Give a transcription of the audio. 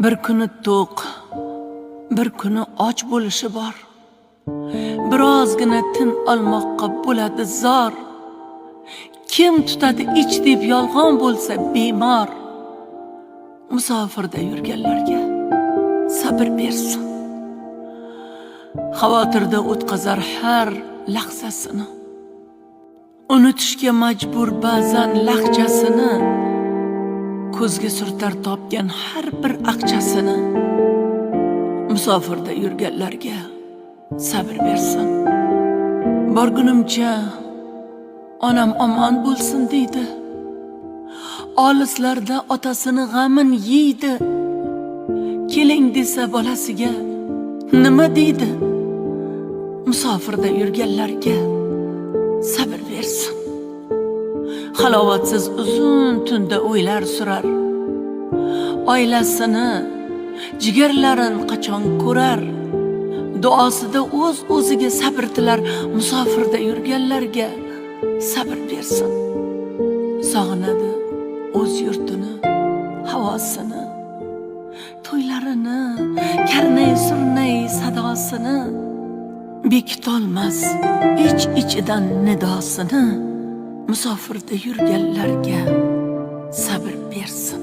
Bir kuni to'q, bir kuni och bo'lishi bor. Birozgina tin olmoqqa bo'ladi zor. Kim tutadi ich deb yolg'on bo'lsa bemor. Musofirda yurganlarga sabr bersin. Xavotirda o'tkazar har lahzasini. Unutishga majbur ba'zan lahjasini. Ko'zga surtar topgan har bir aqchasini. Musofirda yurganlarga sabr bersin. Borgunimcha onam omon bo'lsin deydi. Olislarda otasini g'amin yeydi. Keling desa bolasiga nima deydi? Musofirda yurganlarga sabr bersin. Halovatsiz uzun tunda o'ylar surar. Oilasini, jigarlarin qachon ko'rar? Duosida o'z-o'ziga sabr tilar. Musofirda yurganlarga sabr bersin. Sog'inadi o'z yurtini, havosini, to'ylarini, karnay-surnay sadosini. Bekitolmas ich-ichidan nidosini. Musofirda yurganlarga sabr bersin.